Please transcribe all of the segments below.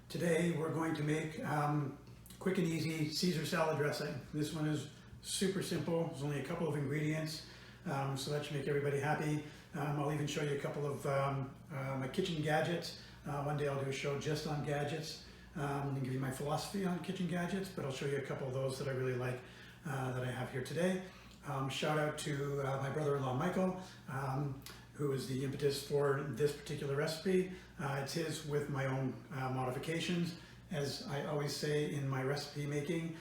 Today we're going to make quick and easy Caesar salad dressing. This one is super simple. There's only a couple of ingredients, so that should make everybody happy. I'll even show you a couple of my kitchen gadgets. One day I'll do a show just on gadgets and give you my philosophy on kitchen gadgets, but I'll show you a couple of those that I really like that I have here today. Shout out to my brother-in-law Michael, who is the impetus for this particular recipe. It's his with my own modifications. As I always say in my recipe making,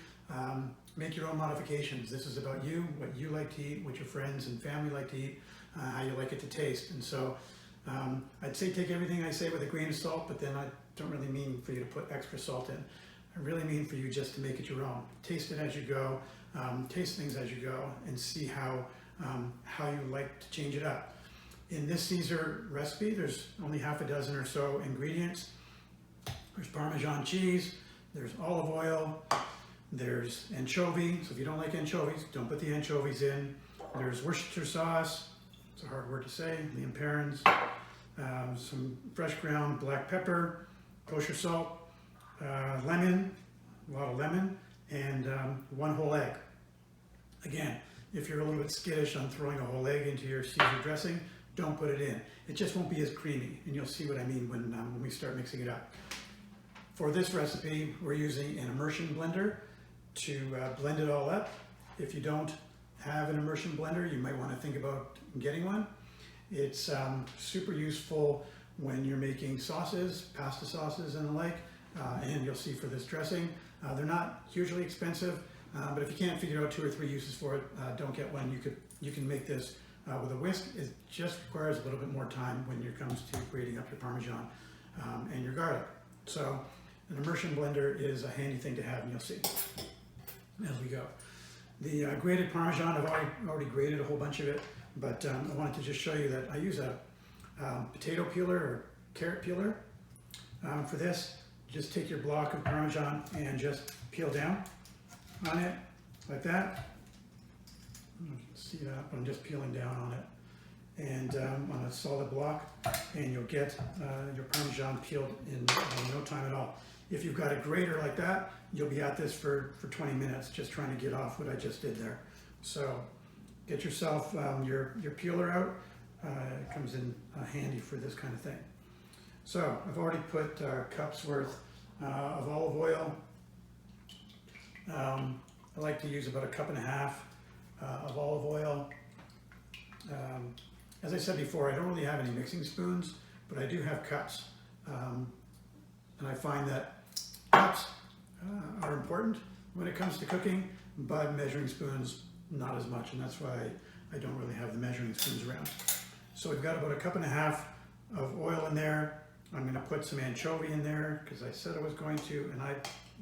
make your own modifications. This is about you, what you like to eat, what your friends and family like to eat, how you like it to taste. And so I'd say take everything I say with a grain of salt, but then I don't really mean for you to put extra salt in. I really mean for you just to make it your own. Taste it as you go, taste things as you go, and see how you like to change it up. In this Caesar recipe, there's only half a dozen or so ingredients. There's Parmesan cheese, there's olive oil, there's anchovy. So if you don't like anchovies, don't put the anchovies in. There's Worcester sauce, it's a hard word to say, the imperins, some fresh ground black pepper, kosher salt, lemon, a lot of lemon, and one whole egg. Again, if you're a little bit skittish on throwing a whole egg into your Caesar dressing, don't put it in. It just won't be as creamy, and you'll see what I mean when we start mixing it up. For this recipe, we're using an immersion blender to blend it all up. If you don't have an immersion blender, you might want to think about getting one. It's super useful when you're making sauces, pasta sauces and the like, and you'll see for this dressing. They're not hugely expensive, but if you can't figure out 2 or 3 uses for it, don't get one. You can make this with a whisk. It just requires a little bit more time when it comes to grating up your Parmesan and your garlic. So an immersion blender is a handy thing to have, and you'll see as we go. The grated Parmesan, I've already grated a whole bunch of it, but I wanted to just show you that I use a potato peeler or carrot peeler for this. Just take your block of Parmesan and just peel down on it like that. You can see that, but I'm just peeling down on it, and on a solid block, and you'll get your Parmesan peeled in no time at all. If you've got a grater like that, you'll be at this for 20 minutes just trying to get off what I just did there. So get yourself your peeler out. It comes in handy for this kind of thing. So I've already put a cup's worth of olive oil. I like to use about 1.5 cups of olive oil. As I said before, I don't really have any mixing spoons, but I do have cups. And I find that cups are important when it comes to cooking, but measuring spoons not as much, and that's why I don't really have the measuring spoons around. So we've got about 1.5 cups of oil in there. I'm going to put some anchovy in there because I said I was going to, and I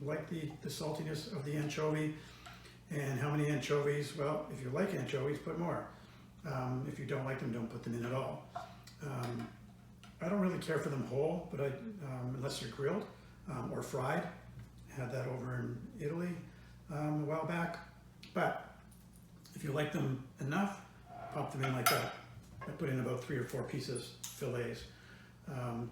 like the saltiness of the anchovy. And how many anchovies? Well, if you like anchovies, put more. If you don't like them, don't put them in at all. I don't really care for them whole, but unless they're grilled or fried. I had that over in Italy a while back. But if you like them enough, pop them in like that. I put in about 3 or 4 pieces, fillets. And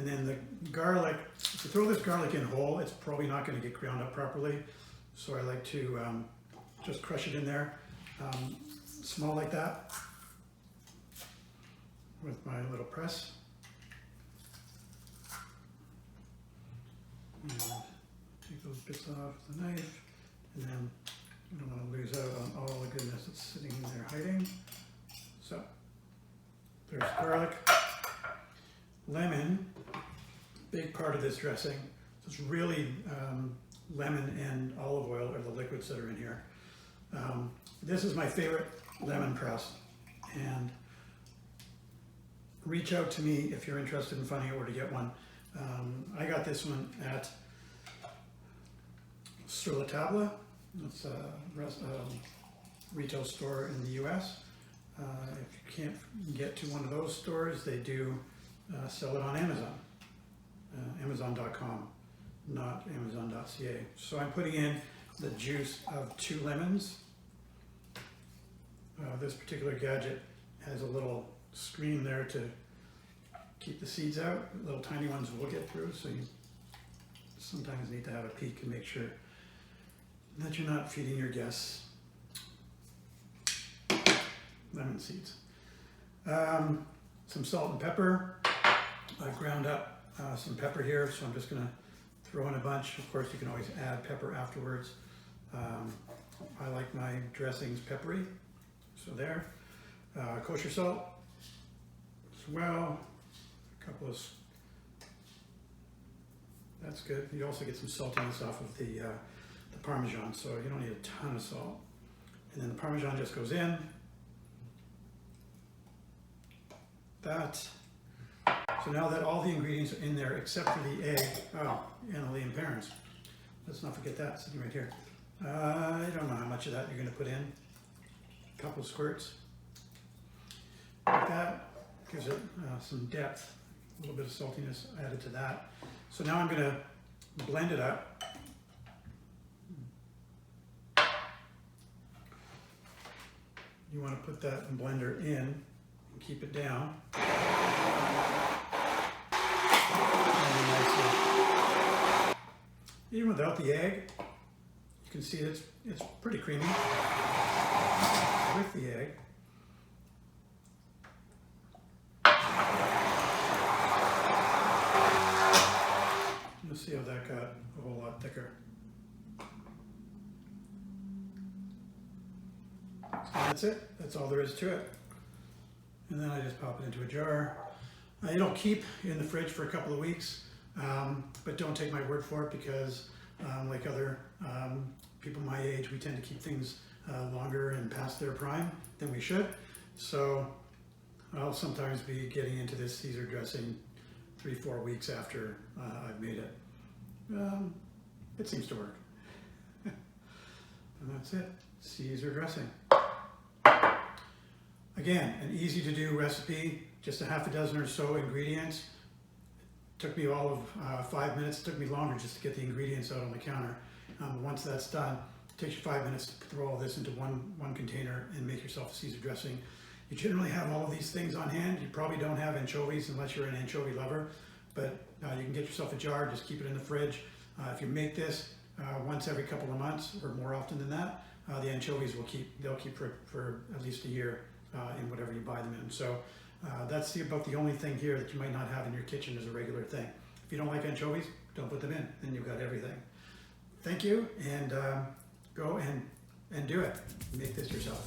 then the garlic, if you throw this garlic in whole, it's probably not going to get ground up properly. So I like to just crush it in there, small like that, with my little press. And take those bits off with the knife, and then you don't want to lose out on all the goodness that's sitting in there hiding. So there's garlic, lemon, big part of this dressing. So it's really lemon and olive oil are the liquids that are in here. This is my favorite lemon press, and reach out to me if you're interested in finding out where to get one. I got this one at Shallot. It's a retail store in the US. If you can't get to one of those stores, they do sell it on Amazon, Amazon.com, not Amazon.ca. So I'm putting in the juice of 2 lemons. This particular gadget has a little screen there to keep the seeds out. Little tiny ones will get through, so you sometimes need to have a peek and make sure that you're not feeding your guests lemon seeds. Some salt and pepper. I've ground up some pepper here, so I'm just going to throw in a bunch. Of course, you can always add pepper afterwards. I like my dressings peppery, so there. Kosher salt as well. A couple of, that's good. You also get some saltiness off of the Parmesan, so you don't need a ton of salt. And then the Parmesan just goes in. That. So now that all the ingredients are in there except for the egg, aniline parents. Let's not forget that sitting right here. I don't know how much of that you're going to put in. A couple of squirts. Like that. Gives it some depth. A little bit of saltiness added to that. So now I'm going to blend it up. You want to put that blender in and keep it down. Even without the egg, you can see it's pretty creamy. With the egg, you'll see how that got a whole lot thicker. So that's it. That's all there is to it. And then I just pop it into a jar. It'll keep in the fridge for a couple of weeks. But don't take my word for it, because like other people my age, we tend to keep things longer and past their prime than we should. So I'll sometimes be getting into this Caesar dressing 3-4 weeks after I've made it. It seems to work. And that's it, Caesar dressing. Again, an easy to do recipe, just a half a dozen or so ingredients. Took me all of 5 minutes. It took me longer just to get the ingredients out on the counter. Once that's done, it takes you 5 minutes to throw all this into one container and make yourself a Caesar dressing. You generally have all of these things on hand. You probably don't have anchovies unless you're an anchovy lover, but you can get yourself a jar, just keep it in the fridge. If you make this once every couple of months or more often than that, the anchovies they'll keep for at least a year in whatever you buy them in. So that's about the only thing here that you might not have in your kitchen as a regular thing. If you don't like anchovies, don't put them in, then you've got everything. Thank you, and go and do it. Make this yourself.